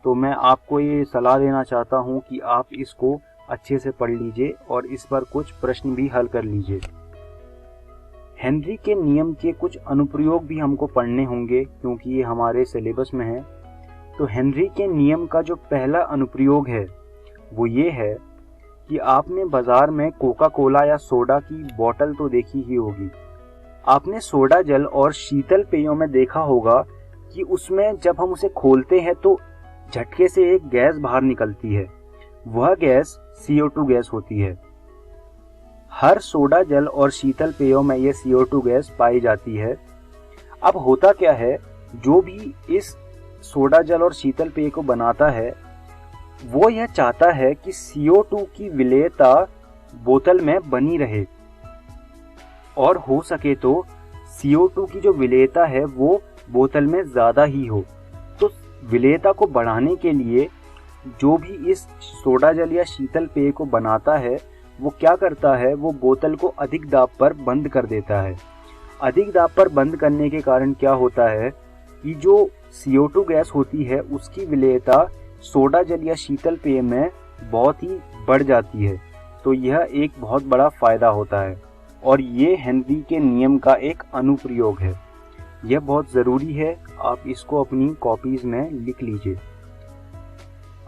तो मैं आपको ये सलाह देना चाहता हूँ कि आप इसको अच्छे से पढ़ लीजिए और इस पर कुछ प्रश्न भी हल कर लीजिए। हेनरी के नियम के कुछ अनुप्रयोग भी हमको पढ़ने होंगे क्योंकि ये हमारे सिलेबस में है। तो हेनरी के नियम का जो पहला अनुप्रयोग है वो ये है कि आपने बाजार में कोका कोला या सोडा की बोतल तो देखी ही होगी। आपने सोडा जल और शीतल पेयों में देखा होगा कि उसमें जब हम उसे खोलते हैं तो झटके से एक गैस बाहर निकलती है। वह गैस CO2 गैस होती है। हर सोडा जल और शीतल पेयों में यह CO2 गैस पाई जाती है। अब होता क्या है, जो भी इस सोडा जल और शीतल पेय को बनाता है वो यह चाहता है कि CO2 की विलेयता बोतल में बनी रहे और हो सके तो CO2 की जो विलेयता है वो बोतल में ज़्यादा ही हो। तो विलेयता को बढ़ाने के लिए जो भी इस सोडा जल या शीतल पेय को बनाता है वो क्या करता है, वो बोतल को अधिक दाब पर बंद कर देता है। अधिक दाब पर बंद करने के कारण क्या होता है कि जो CO2 गैस होती है उसकी विलेयता सोडा जल या शीतल पेय में बहुत ही बढ़ जाती है। तो यह एक बहुत बड़ा फायदा होता है और ये हेनरी के नियम का एक अनुप्रयोग है। यह बहुत ज़रूरी है, आप इसको अपनी कॉपीज़ में लिख लीजिए।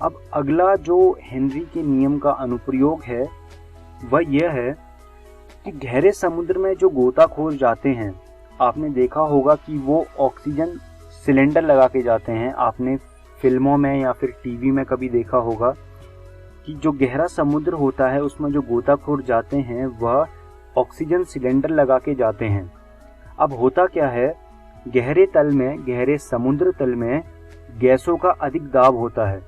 अब अगला जो हेनरी के नियम का अनुप्रयोग है वह यह है कि गहरे समुद्र में जो गोताखोर जाते हैं, आपने देखा होगा कि वो ऑक्सीजन सिलेंडर लगा के जाते हैं। आपने फिल्मों में या फिर टीवी में कभी देखा होगा कि जो गहरा समुद्र होता है उसमें जो गोताखोर जाते हैं वह ऑक्सीजन सिलेंडर लगा के जाते हैं। अब होता क्या है, गहरे तल में, गहरे समुद्र तल में गैसों का अधिक दाब होता है।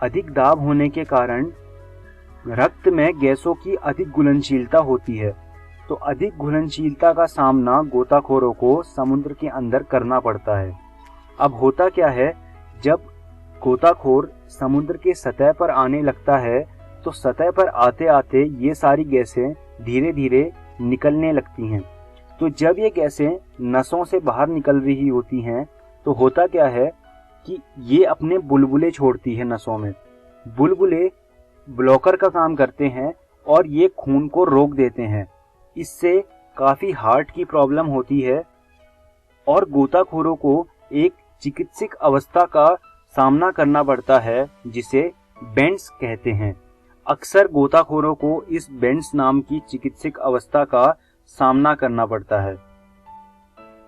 अधिक दाब होने के कारण रक्त में गैसों की अधिक घुलनशीलता होती है। तो अधिक घुलनशीलता का सामना गोताखोरों को समुद्र के अंदर करना पड़ता है। अब होता क्या है, जब गोताखोर समुद्र के सतह पर आने लगता है तो सतह पर आते आते ये सारी गैसें धीरे धीरे निकलने लगती हैं। तो जब ये गैसें नसों से बाहर निकल रही होती हैं तो होता क्या है कि ये अपने बुलबुले छोड़ती है नसों में। बुलबुले ब्लॉकर का काम करते हैं और ये खून को रोक देते हैं। इससे काफ़ी हार्ट की प्रॉब्लम होती है और गोताखोरों को एक चिकित्सक अवस्था का सामना करना पड़ता है जिसे बेंट्स कहते हैं। अक्सर गोताखोरों को इस बेंट्स नाम की चिकित्सक अवस्था का सामना करना पड़ता है।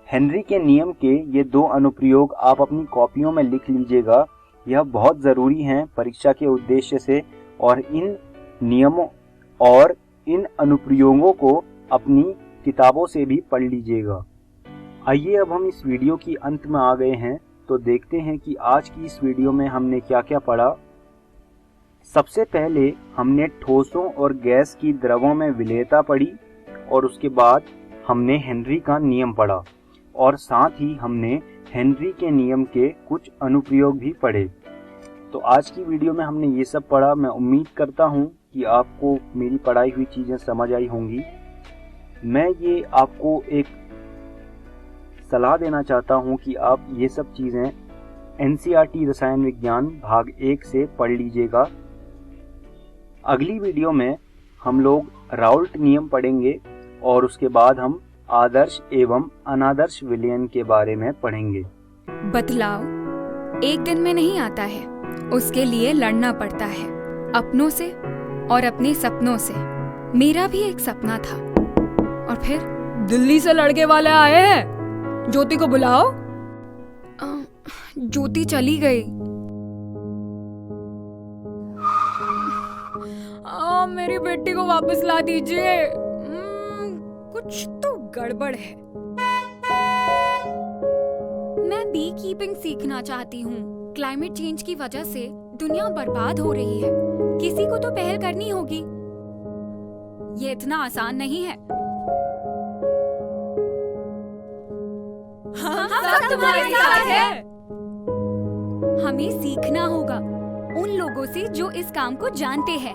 हेनरी के नियम के ये दो अनुप्रयोग आप अपनी कॉपियों में लिख लीजिएगा। यह बहुत ज़रूरी हैं परीक्षा के उद्देश्य से और इन नियमों और इन अनुप्रयोगों को अपनी किताबों से भी पढ़ लीजिएगा। आइए अब हम इस वीडियो की अंत में आ गए हैं, तो देखते हैं कि आज की इस वीडियो में हमने क्या क्या पढ़ा। सबसे पहले हमने ठोसों और गैस की द्रवों में विलेयता पढ़ी और उसके बाद हमने हेनरी का नियम पढ़ा और साथ ही हमने हेनरी के नियम के कुछ अनुप्रयोग भी पढ़े। तो आज की वीडियो में हमने ये सब पढ़ा। मैं उम्मीद करता हूँ कि आपको मेरी पढ़ाई हुई चीज़ें समझ आई होंगी। मैं ये आपको एक सलाह देना चाहता हूँ कि आप ये सब चीज़ें NCERT रसायन विज्ञान भाग 1 से पढ़ लीजिएगा। अगली वीडियो में हम लोग राउल्ट नियम पढ़ेंगे और उसके बाद हम आदर्श एवं अनादर्श विलयन के बारे में पढ़ेंगे। बदलाव एक दिन में नहीं आता है, उसके लिए लड़ना पड़ता है, अपनों से और अपने सपनों से। मेरा भी एक सपना था और फिर दिल्ली से लड़के वाले आए हैं, ज्योति को बुलाओ। ज्योति चली गई। मेरी बेटी को वापस ला दीजिए। कुछ तो गड़बड़ है। मैं बी कीपिंग सीखना चाहती हूँ। क्लाइमेट चेंज की वजह से दुनिया बर्बाद हो रही है, किसी को तो पहल करनी होगी। ये इतना आसान नहीं है। हम सब तुम्हारे साथ हैं। हमें सीखना होगा उन लोगों से जो इस काम को जानते हैं।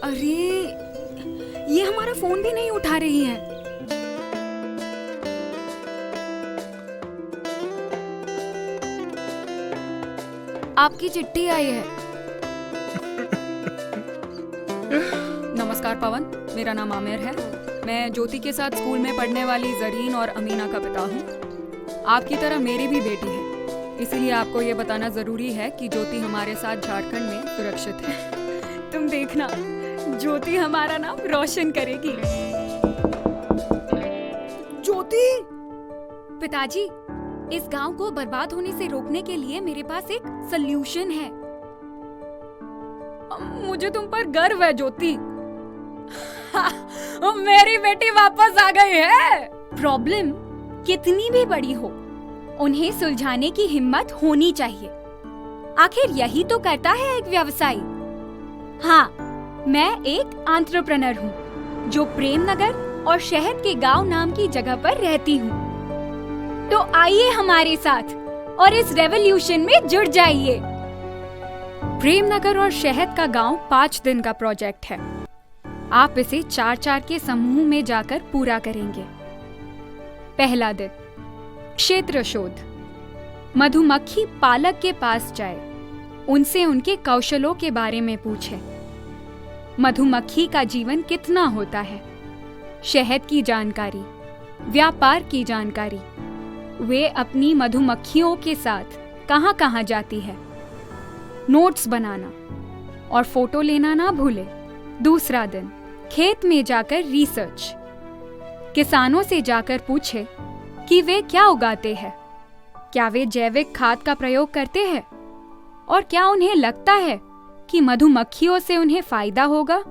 अरे, ये हमारा फोन भी नहीं उठा रही है। आपकी चिट्ठी आई है। नमस्कार पवन, मेरा नाम आमिर है। मैं ज्योति के साथ स्कूल में पढ़ने वाली जरीन और अमीना का पिता हूँ। आपकी तरह मेरी भी बेटी है, इसलिए आपको ये बताना जरूरी है कि ज्योति हमारे साथ झारखंड में सुरक्षित है। तुम देखना, ज्योति हमारा नाम रोशन करेगी। ज्योति! पिताजी, इस गांव को बर्बाद होने से रोकने के लिए मेरे पास एक सल्यूशन है। मुझे तुम पर गर्व है ज्योति। मेरी बेटी वापस आ गई है। प्रॉब्लम कितनी भी बड़ी हो, उन्हें सुलझाने की हिम्मत होनी चाहिए। आखिर यही तो करता है एक व्यवसायी। हाँ, मैं एक एंटरप्रेन्योर हूँ जो प्रेमनगर और शहद के गांव नाम की जगह पर रहती हूँ। तो आइए हमारे साथ और इस रेवोल्यूशन में जुड़ जाइए। प्रेमनगर और शहद का गांव 5 दिन का प्रोजेक्ट है। आप इसे 4-4 के समूह में जाकर पूरा करेंगे। पहला दिन, क्षेत्र शोध। मधुमक्खी पालक के पास जाए, उनसे उनके कौशलों के बारे में पूछे। मधुमक्खी का जीवन कितना होता है, शहद की जानकारी, व्यापार की जानकारी, वे अपनी मधुमक्खियों के साथ कहाँ कहाँ जाती है। नोट्स बनाना और फोटो लेना ना भूले। दूसरा दिन, खेत में जाकर रिसर्च। किसानों से जाकर पूछे कि वे क्या उगाते हैं, क्या वे जैविक खाद का प्रयोग करते हैं और क्या उन्हें लगता है कि मधुमक्खियों से उन्हें फायदा होगा।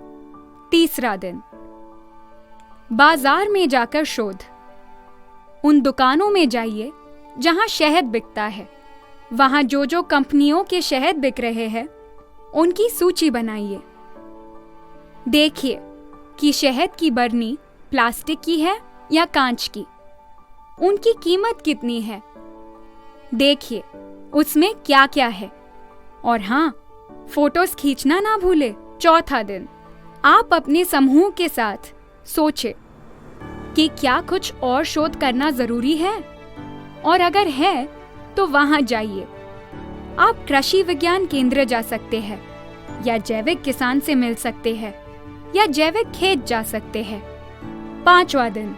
तीसरा दिन, बाजार में जाकर शोध। उन दुकानों में जाइए जहां शहद बिकता है। वहां जो जो कंपनियों के शहद बिक रहे हैं, उनकी सूची बनाइए। देखिए कि शहद की बरनी प्लास्टिक की है या कांच की। उनकी कीमत कितनी है, देखिए उसमें क्या क्या है। और हाँ, फोटोज खींचना ना भूले। चौथा दिन, आप अपने समूह के साथ सोचे कि क्या कुछ और शोध करना जरूरी है, और अगर है तो वहां जाइए। आप कृषि विज्ञान केंद्र जा सकते हैं, या जैविक किसान से मिल सकते हैं, या जैविक खेत जा सकते हैं। 5वां दिन,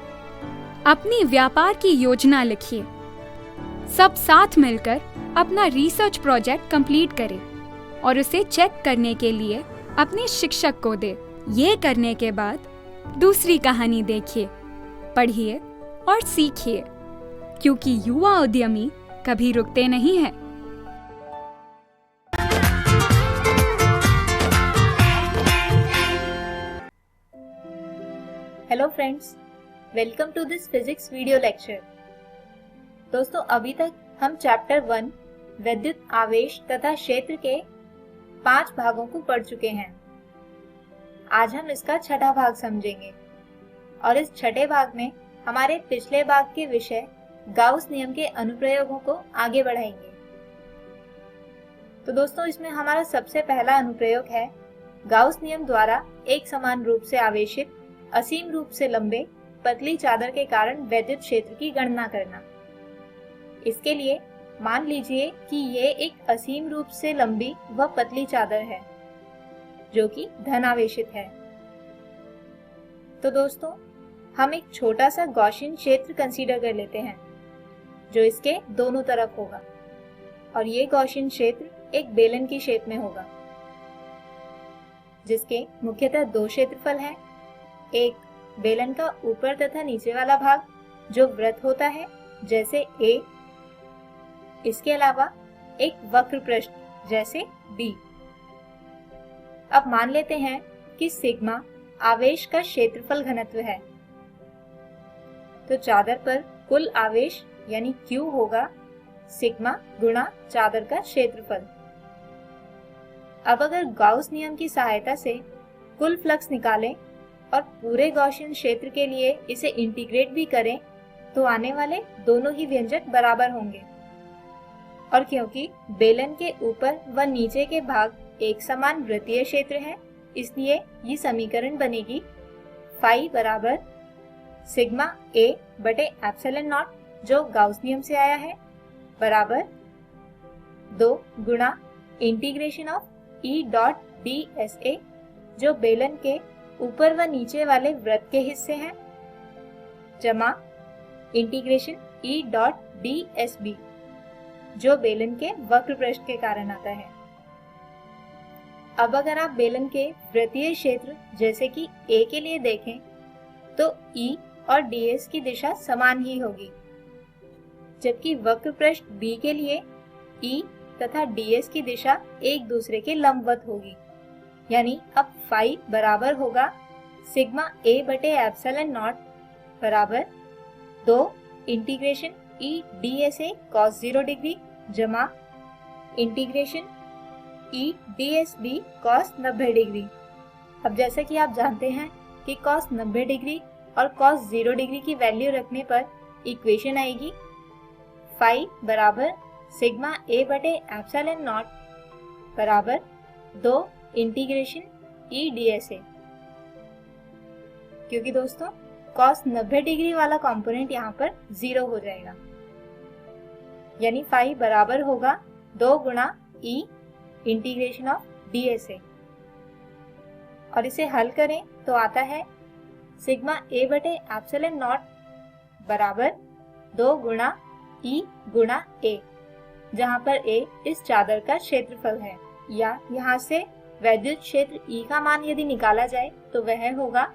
अपनी व्यापार की योजना लिखिए। सब साथ मिलकर अपना रिसर्च प्रोजेक्ट कंप्लीट करें और उसे चेक करने के लिए अपने शिक्षक को दे। ये करने के बाद दूसरी कहानी देखिए, पढ़िए और सीखिए, क्योंकि युवा उद्यमी कभी रुकते नहीं हैं। Hello friends, welcome to this physics video lecture. दोस्तों, अभी तक हम चैप्टर 1 विद्युत आवेश तथा क्षेत्र के 5 भागों को पढ़ चुके हैं। आज हम इसका 6वां भाग समझेंगे और इस 6ठे भाग में हमारे पिछले भाग के विषय गाउस नियम के अनुप्रयोगों को आगे बढ़ाएंगे। तो दोस्तों, इसमें हमारा सबसे पहला अनुप्रयोग है गाउस नियम द्वारा एक समान रूप से आवेशित असीम रूप से लंबे पतली चादर के कारण विद्युत क्षेत्र की गणना करना। इसके लिए मान लीजिए कि ये एक असीम रूप से लंबी व पतली चादर है जो कि धन आवेशित है। तो दोस्तों, हम एक छोटा सा गॉसियन क्षेत्र कंसीडर कर लेते हैं जो इसके दोनों तरफ होगा, और ये गॉसियन क्षेत्र एक बेलन की शेप में होगा जिसके मुख्यतः 2 क्षेत्रफल हैं। एक बेलन का ऊपर तथा नीचे वाला भाग जो वृत्त होता है जैसे A, इसके अलावा एक वक्र पृष्ठ जैसे B। अब मान लेते हैं कि सिग्मा आवेश का क्षेत्रफल घनत्व है, तो चादर पर कुल आवेश यानी Q होगा सिग्मा गुणा चादर का क्षेत्रफल। अब अगर गाउस नियम की सहायता से कुल फ्लक्स निकालें और पूरे गॉसियन क्षेत्र के लिए इसे इंटीग्रेट भी करें तो आने वाले दोनों ही व्यंजक बराबर होंगे। और क्योंकि बेलन के ऊपर व नीचे के भाग एक समान वृत्तीय क्षेत्र है, इसलिए ये समीकरण बनेगी फाई बराबर सिग्मा ए बटे एप्सिलॉन नॉट जो गाउस नियम से आया है बराबर 2 गुणा integration of E dot D S A जो बेलन के ऊपर व नीचे वाले वृत्त के हिस्से हैं जमा integration E dot D S B जो बेलन के वक्र पृष्ठ के कारण आता है। अब अगर आप बेलन के वृत्तीय क्षेत्र जैसे कि ए के लिए देखें तो ई और ds की दिशा समान ही होगी, जबकि वक्र पृष्ठ b के लिए e तथा ds की दिशा एक दूसरे के लंबवत होगी। यानी अब फाई बराबर होगा सिग्मा a बटे एप्सिलॉन नॉट बराबर 2 integration e ds a cos 0 degree जमा integration e ds b cos 90 degree. अब जैसा कि आप जानते हैं कि cos 90 डिग्री और cos 0 डिग्री की वैल्यू रखने पर इक्वेशन आएगी फाई बराबर सिग्मा a बटे एप्सिलॉन नॉट बराबर 2 इंटीग्रेशन e ds a। क्योंकि दोस्तों cos 90 डिग्री वाला कंपोनेंट यहाँ पर 0 हो जाएगा, यानी फाई बराबर होगा 2 गुणा e integration of ds a। और इसे हल करें तो आता है सिग्मा a बटे एप्सिलॉन नॉट बराबर 2 गुणा e गुणा a, जहाँ पर a इस चादर का क्षेत्रफल है, या यहाँ से वैद्युत क्षेत्र E का मान यदि निकाला जाए तो वह होगा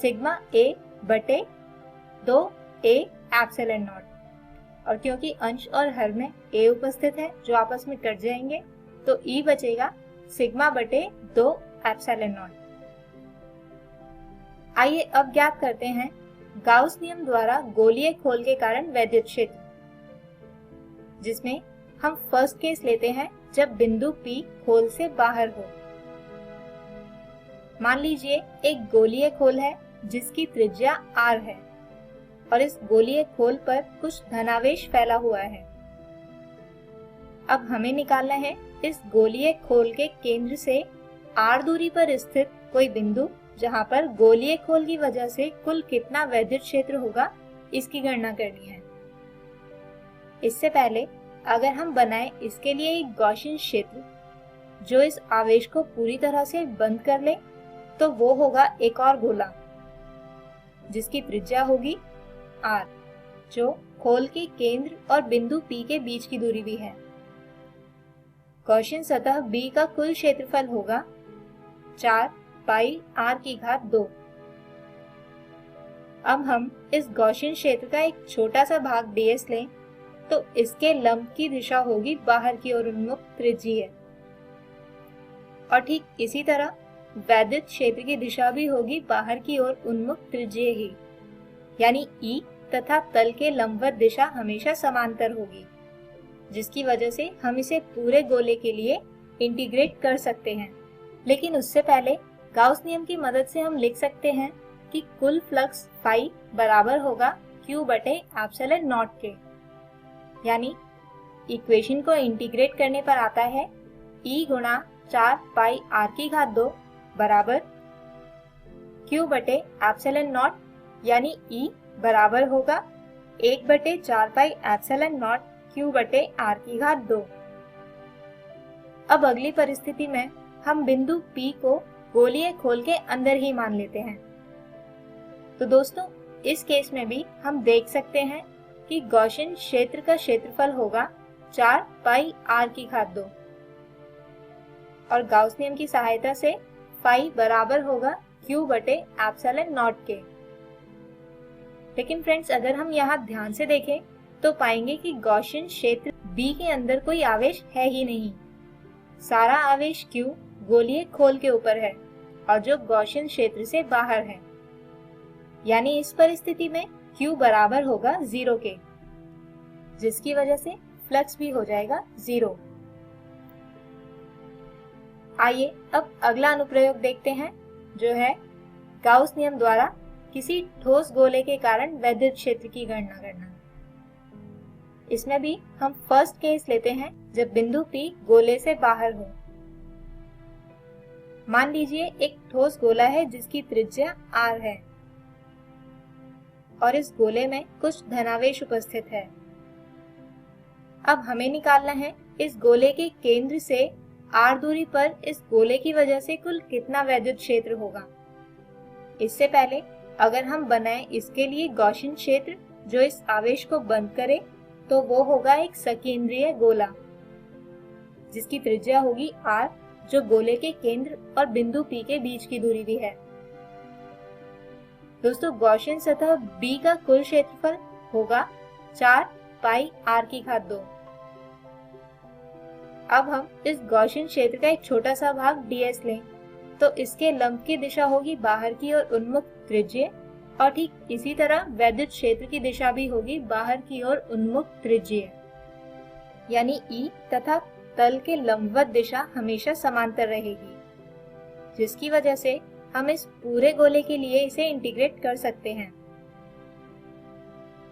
सिग्मा a बटे 2 a एप्सिलॉन नॉट। और क्योंकि अंश और हर में a उपस्थित है जो आपस में कट जाएंगे तो E बचेगा सिग्मा बटे 2 एप्सिलॉन नॉट। आइए अब ज्ञात करते हैं गाउस नियम द्वारा गोलीय खोल के कारण वैद्युत क्षेत्र, जिसमें हम फर्स्ट केस लेते हैं जब बिंदु P खोल से बाहर हो। मान लीजिए एक गोलीय खोल है जिसकी त्रिज्या r है और इस गोलीय खोल पर कुछ धनावेश फैला हुआ है। अब हमें निकालना है इस गोलीय खोल के केंद्र से r दूरी पर स्थित कोई बिंदु जहां पर गोलीय खोल की वजह से कुल कितना वैद्युत क्षेत्र होगा, इसकी गणना करनी है। इससे पहले अगर हम बनाए इसके लिए एक गॉसियन क्षेत्र जो इस आवेश को पूरी तरह से बंद कर ले तो वो होगा एक और गोला जिसकी त्रिज्या होगी r, जो खोल के केंद्र और बिंदु P के बीच की दूरी भी है। गॉसियन सतह B का कुल क्षेत्रफल होगा 4 पाई r की घात 2। अब हम इस गॉसियन क्षेत्र का एक छोटा सा भाग ds लें तो इसके लंब की दिशा होगी बाहर की ओर उन्मुख त्रिज्यीय, और ठीक इसी तरह वैद्युत क्षेत्र की दिशा भी होगी बाहर की ओर उन्मुख त्रिज्यीय ही, यानी E तथा तल के लंबवत दिशा हमेशा समांतर होगी, जिसकी वजह से हम इसे पूरे गोले के लिए इंटीग्रेट कर सकते हैं। लेकिन उससे पहले गाउस नियम की मदद से हम लिख सकते हैं कि कुल फ्लक्स फाई बराबर होगा Q बटे एप्सिलॉन नॉट के, यानी इक्वेशन को इंटीग्रेट करने पर आता है E गुणा 4 पाई r की घात 2 बराबर Q बटे एप्सिलॉन नॉट, यानी E बराबर होगा 1 बटे 4 पाई एप्सिलॉन नॉट Q बटे r की घात 2। अब अगली परिस्थिति में हम बिंदु P को गोलीय खोल के अंदर ही मान लेते हैं। तो दोस्तों इस केस में भी हम देख सकते हैं कि गॉसियन क्षेत्र का क्षेत्रफल होगा 4 पाई r की घात 2, और गाउस नियम की सहायता से फाई बराबर होगा Q बटे एप्सिलॉन नॉट के। लेकिन फ्रेंड्स अगर हम यहाँ ध्यान से देखें तो पाएंगे कि गॉसियन क्षेत्र B के अंदर कोई आवेश है ही नहीं। सारा आवेश Q गोलीय खोल के ऊपर है और जो गॉसियन क्षेत्र से बाहर है, यानी इस परिस्थिति में Q बराबर होगा 0 के, जिसकी वजह से फ्लक्स भी हो जाएगा 0। आइए अब अगला अनुप्रयोग देखते हैं, जो है गाउस नियम द्वारा किसी ठोस गोले के कारण वैद्युत क्षेत्र की गणना करना। इसमें भी हम फर्स्ट केस लेते हैं जब बिंदु P गोले से बाहर हो। मान लीजिए एक ठोस गोला है जिसकी त्रिज्या r है और इस गोले में कुछ धनावेश उपस्थित है। अब हमें निकालना है इस गोले के केंद्र से r दूरी पर इस गोले की वजह से कुल कितना वैद्युत क्षेत्र होगा। इससे पहले अगर हम बनाएं इसके लिए गॉसियन क्षेत्र जो इस आवेश को बंद करे, तो वो होगा एक सकेंद्रीय गोला जिसकी त्रिज्या होगी r, जो गोले के केंद्र और बिंदु P के बीच की दूरी भी है। दोस्तों, गॉसियन सतह B का कुल क्षेत्रफल होगा 4 पाई r⁵2। अब हम इस गॉसियन क्षेत्र का एक छोटा सा भाग ds लें, तो इसके लंब की दिशा होगी बाहर की ओर उन्मुख त्रिज्य, और ठीक इसी तरह वैद्युत क्षेत्र की दिशा भी होगी बाहर की ओर उन्मुख त्रिज्य, यानी E तथा तल के लंबवत दिशा हमेशा समांतर रहेगी, जिसकी वजह से हम इस पूरे गोले के लिए इसे इंटीग्रेट कर सकते हैं।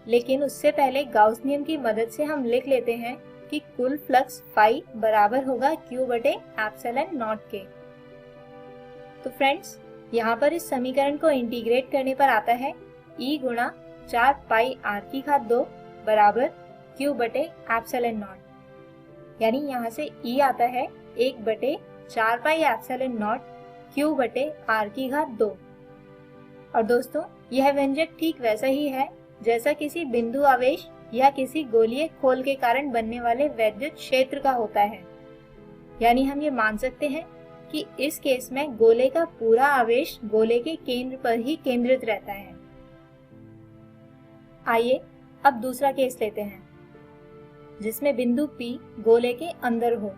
लेकिन उससे पहले गाउस नियम की मदद से हम लिख लेते हैं कि कुल फ्लक्स फाई बराबर होगा Q/ε0 के। तो फ्रेंड्स, यहाँ पर इस समीकरण को इंटीग्रेट करने पर आता है E गुणा 4 पाई r⁵2 बराबर Q/ε0, यानी यहाँ से E आता है 1/4 पाई ε0 Q/r⁵2। और दोस्तों, यह व्यंजक ठीक वैसा ही है जैसा किसी बिंदु आवेश या किसी गोलीय खोल के कारण बनने वाले वैद्युत क्षेत्र का होता है। यानी हम ये मान सकते हैं कि इस केस में गोले का पूरा आवेश गोले के केंद्र पर ही केंद्रित रहता है। आइए अब दूसरा केस लेते हैं, जिसमें बिंदु P गोले के अंदर हो।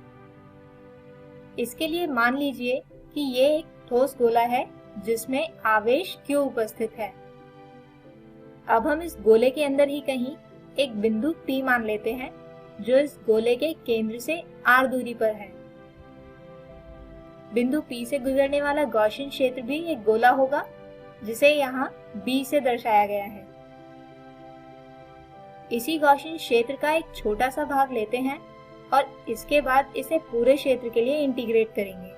इसके लिए मान लीजिए कि ये एक ठोस गोला है जिसमें आवेश Q उपस्थित है। अब हम इस गोले के अंदर ही कहीं एक बिंदु P मान लेते हैं जो इस गोले के केंद्र से r दूरी पर है। बिंदु P से गुजरने वाला गॉसियन क्षेत्र भी एक गोला होगा, जिसे यहाँ B से दर्शाया गया है। इसी गॉसियन क्षेत्र का एक छोटा सा भाग लेते हैं और इसके बाद इसे पूरे क्षेत्र के लिए इंटीग्रेट करेंगे।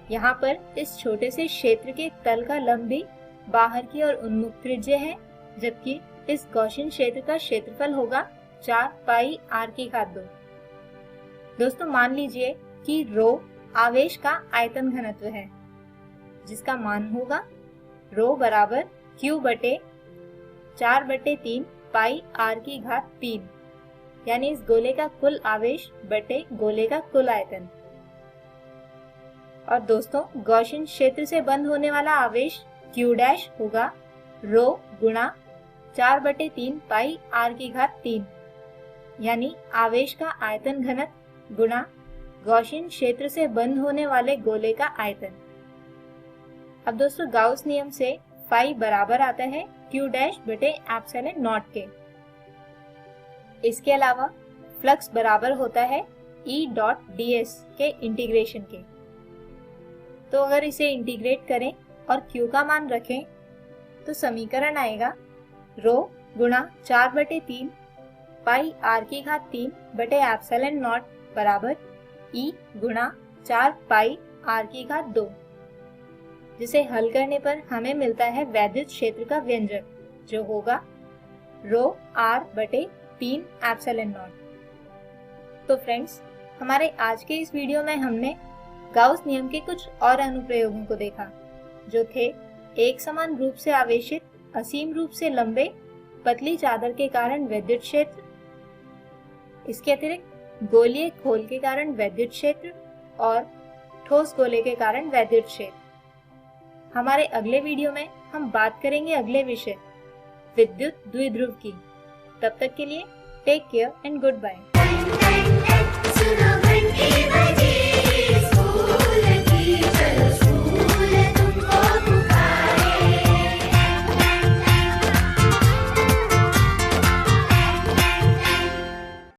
यहाँ पर इस छोटे से क्षेत्र के तल का लंब भी बाहर की ओर उन्मुख त्रिज्य है, जबकि इस गॉसियन क्षेत्र का क्षेत्रफल होगा 4 पाई r⁵2। दोस्तों, मान लीजिए कि रो आवेश का आयतन घनत्व है, जिसका मान होगा रो बराबर Q/4/3 पाई r⁵3, यानी इस गोले का कुल आवेश बटे गोले का कुल आयतन। और दोस्तों, गॉसियन क्षेत्र से बंद होने वाला आवेश Q' होगा रो गुणा 4/3 पाई r⁵3, यानी आवेश का आयतन घनत्व गुणा गॉसियन क्षेत्र से बंद होने वाले गोले का आयतन। अब दोस्तों, गाउस नियम से फाई बराबर आता है Q'/ε0 के। इसके अलावा फ्लक्स बराबर होता है E.ds के इंटीग्रेशन के। तो अगर इसे इंटीग्रेट करें और Q का मान रखें, तो समीकरण आएगा रो गुणा 4/3 पाई r⁵3 बटे ε0 बराबर E गुणा 4 पाई r⁵2, जिसे हल करने पर हमें मिलता है वैद्युत क्षेत्र का व्यंजक, जो होगा रो r/3 ε0। तो फ्रेंड्स, हमारे आज के इस वीडियो में हमने गाउस नियम के कुछ और अनुप्रयोगों को देखा, जो थे एक समान रूप से आवेशित असीम रूप से लंबे पतली चादर के कारण वैद्युत क्षेत्र, इसके अतिरिक्त गोलीय खोल के कारण वैद्युत क्षेत्र और ठोस गोले के कारण वैद्युत क्षेत्र। हमारे अगले वीडियो में हम बात करेंगे अगले विषय विद्युत द्विध्रुव की। तब तक के लिए take care and good bye.